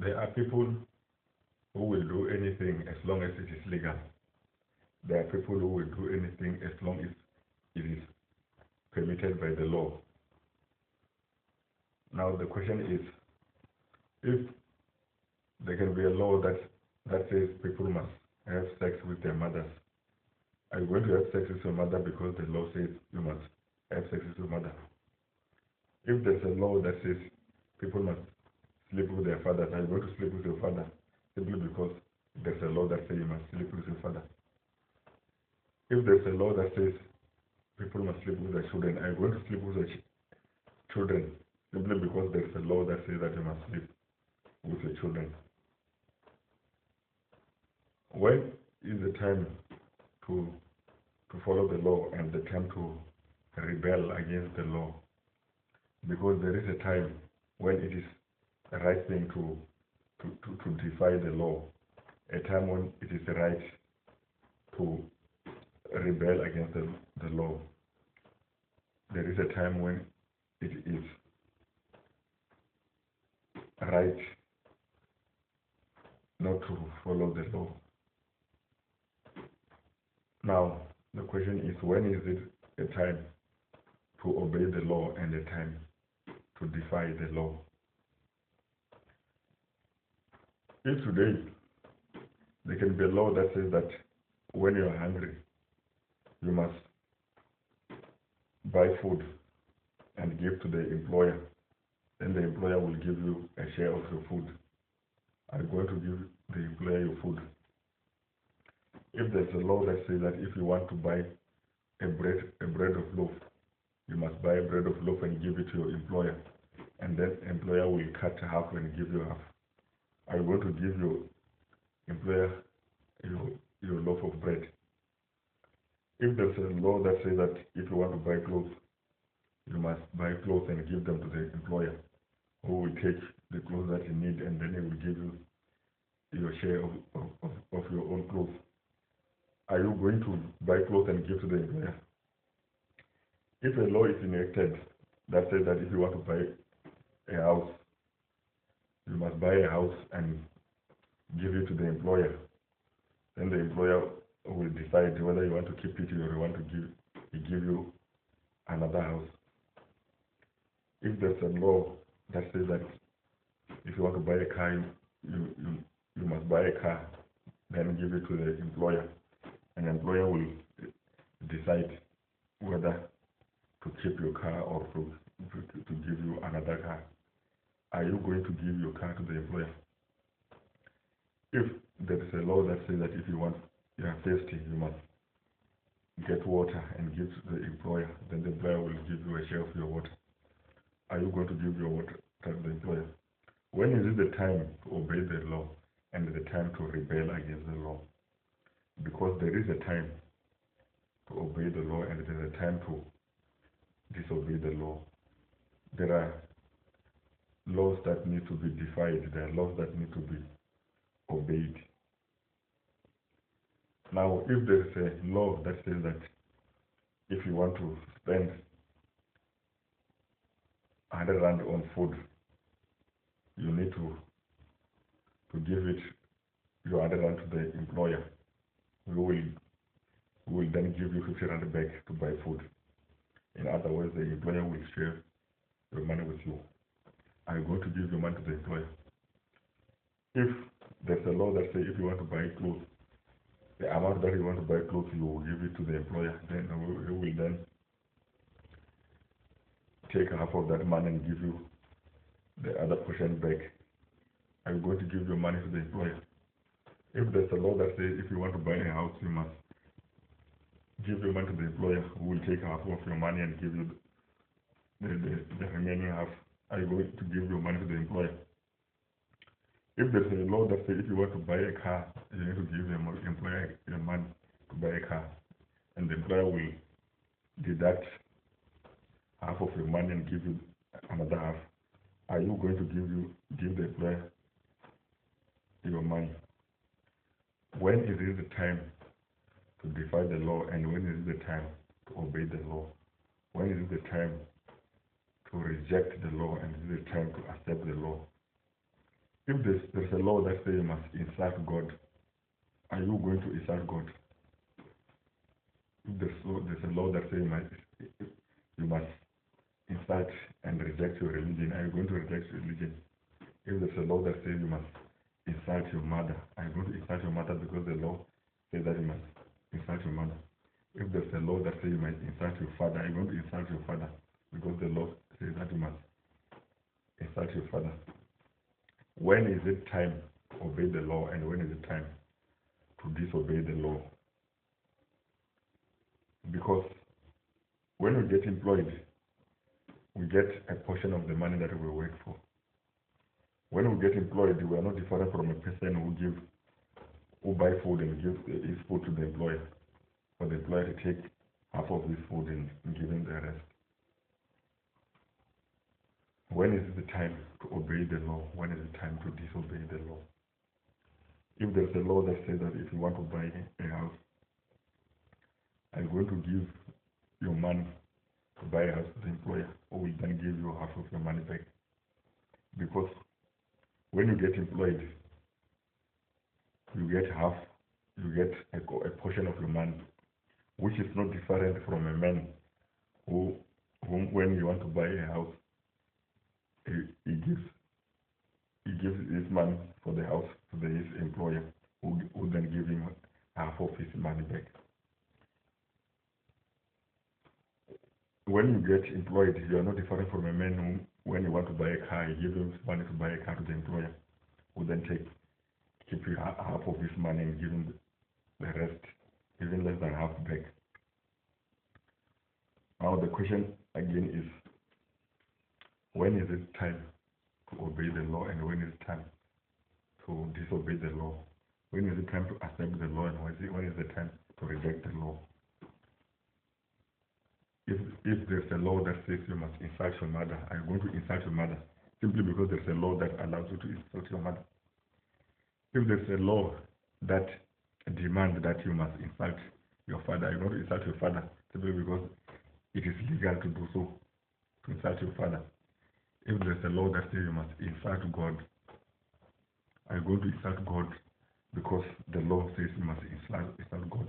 There are people who will do anything as long as it is legal. There are people who will do anything as long as it is permitted by the law. Now the question is, if there can be a law that says people must have sex with their mothers, are you going to have sex with your mother because the law says you must have sex with your mother? If there's a law that says people must sleep with their fathers, are you going to sleep with your father simply because there's a law that says you must sleep with your father? If there's a law that says people must sleep with their children, are you going to sleep with your children simply because there's a law that says that you must sleep with your children? When is the time to follow the law and the time to rebel against the law? Because there is a time when it is the right thing to defy the law, a time when it is right to rebel against the law. There is a time when it is right not to follow the law. Now, the question is, when is it a time to obey the law and a time to defy the law? If today there can be a law that says that when you're hungry, you must buy food and give to the employer, then the employer will give you a share of your food. Are you going to give the employer your food? If there's a law that says that if you want to buy a bread of loaf, you must buy a bread of loaf and give it to your employer, and then the employer will cut half and give you half, are you going to give your employer your loaf of bread? If there's a law that says that if you want to buy clothes, you must buy clothes and give them to the employer, who will take the clothes that you need, and then he will give you your share of your own clothes. Are you going to buy clothes and give to the employer? If a law is enacted that says that if you want to buy a house, you must buy a house and give it to the employer, then the employer will decide whether you want to keep it or you want to give you another house. If there's a law that says that if you want to buy a car, you must buy a car, then give it to the employer, and the employer will decide whether to keep your car or to give you another car. Are you going to give your car to the employer? If there is a law that says that if you are thirsty, you must get water and give to the employer, then the employer will give you a share of your water. Are you going to give your water to the employer? When is it the time to obey the law and the time to rebel against the law? Because there is a time to obey the law and there is a time to disobey the law. There are laws that need to be defied. There are laws that need to be obeyed. Now, if there is a law that says that if you want to spend 100 rand on food, you need to give it your 100 rand to the employer, who will then give you 50 rand back to buy food. In other words, the employer will share your money with you. Are you going to give your money to the employer? If there's a law that says if you want to buy clothes, the amount that you want to buy clothes, you will give it to the employer, then he will then take half of that money and give you the other portion back. Are you going to give your money to the employer? If there's a law that says if you want to buy a house, you must give your money to the employer, who will take half of your money and give you the remaining half. Are you going to give your money to the employer? If there's a law that says if you want to buy a car, you need to give the employer your money to buy a car, and the employer will deduct half of your money and give you another half, are you going to give the employer your money? When is it the time to defy the law, and when is it the time to obey the law? When is it the time to reject the law, and is it the time to accept the law? If there's a law that says you must insult God, are you going to insult God? If there's a law that says you must insult and reject your religion, are you going to reject your religion? If there's a law that says you must insult your mother, are you going to insult your mother because the law says that you must insult your mother? If there's a law that says you must insult your father, are you going to insult your father because the law says that you must insult your father? When is it time to obey the law and when is it time to disobey the law? Because when we get employed, we get a portion of the money that we work for. When we get employed, we are not different from a person who buy food and gives his food to the employer, for the employer to take half of his food and give him the rest. When is the time to obey the law? When is the time to disobey the law? If there's a law that says that if you want to buy a house, I'm going to give your money to buy a house to the employer, or will then give you half of your money back. Because when you get employed, you get a portion of your money, which is not different from a man whom when you want to buy a house, he gives his money for the house to his employer, who then give him half of his money back. When you get employed, you are not different from a man who, when you want to buy a car, he gives him money to buy a car to the employer, who then keep half of his money and give him the rest, even less than half back. Now the question again is, when is it time to obey the law and when is it time to disobey the law? When is it time to accept the law and when is the time to reject the law? If there's a law that says you must insult your mother, are you going to insult your mother simply because there's a law that allows you to insult your mother? If there's a law that demands that you must insult your father, are you going to insult your father simply because it is legal to do so, to insult your father? If there's a law that says you must insult God, are you going to insult God because the law says you must insult God?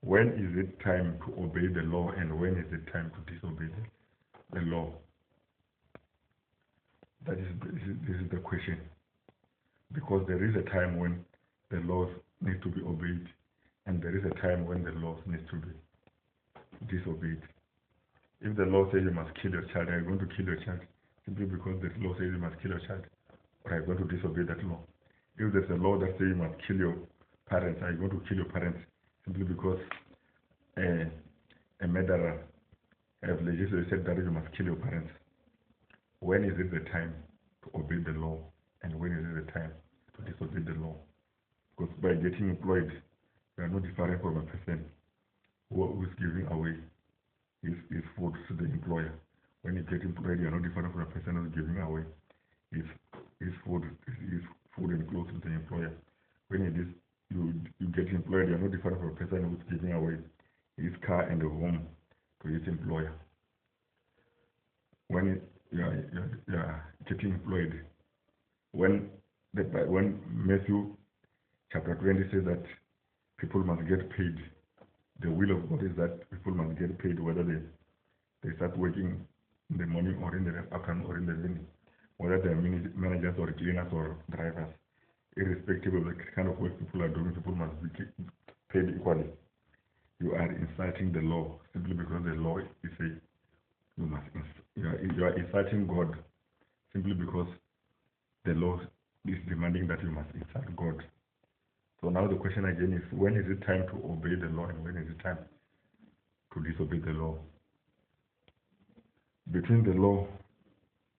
When is it time to obey the law and when is it time to disobey the law? This is the question. Because there is a time when the laws need to be obeyed and there is a time when the laws need to be disobeyed. If the law says you must kill your child, are you going to kill your child simply because the law says you must kill your child? Or are you going to disobey that law? If there's a law that says you must kill your parents, are you going to kill your parents simply because a murderer have legislated that you must kill your parents? When is it the time to obey the law and when is it the time to disobey the law? Because by getting employed, you are not different from a person who is giving away his food to the employer. When you get employed, you are not different from a person who is giving away his food and clothes to the employer. When you get employed, you are not different from a person who is giving away his car and a home to his employer. When you are getting employed, when Matthew chapter 20 says that people must get paid, the will of God is that people must get paid whether they start working in the morning or in the afternoon or in the evening, whether they are managers or cleaners or drivers. Irrespective of the kind of work people are doing, people must be paid equally. You are insulting the law simply because the law is you are insulting God simply because the law is demanding that you must insult God. So now the question again is, when is it time to obey the law and when is it time to disobey the law? Between the law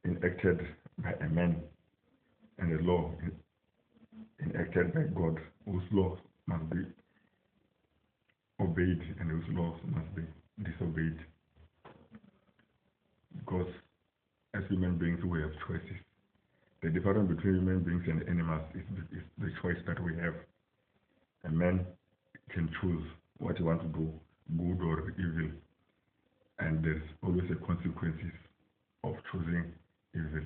enacted by a man and the law enacted by God, whose laws must be obeyed and whose laws must be disobeyed. Because as human beings we have choices. The difference between human beings and animals is the choice that we have. A man can choose what he wants to do, good or evil, and there's always a consequences of choosing evil.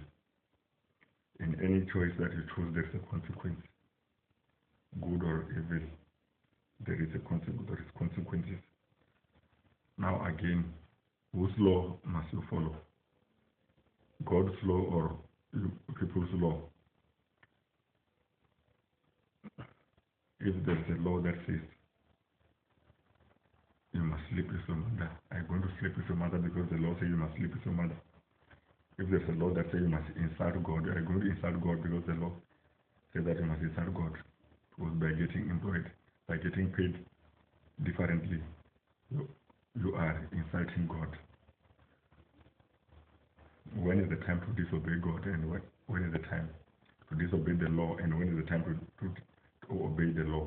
In any choice that you choose, there is a consequence. Good or evil, there is consequences. Now again, whose law must you follow? God's law or people's law? If there's a law that says you must sleep with your mother, are you going to sleep with your mother because the law says you must sleep with your mother? If there's a law that says you must insult God, are you going to insult God because the law says that you must insult God? Because by getting employed, by getting paid differently, you are insulting God. When is the time to disobey God, and when is the time to disobey the law, and when is the time to obey the law?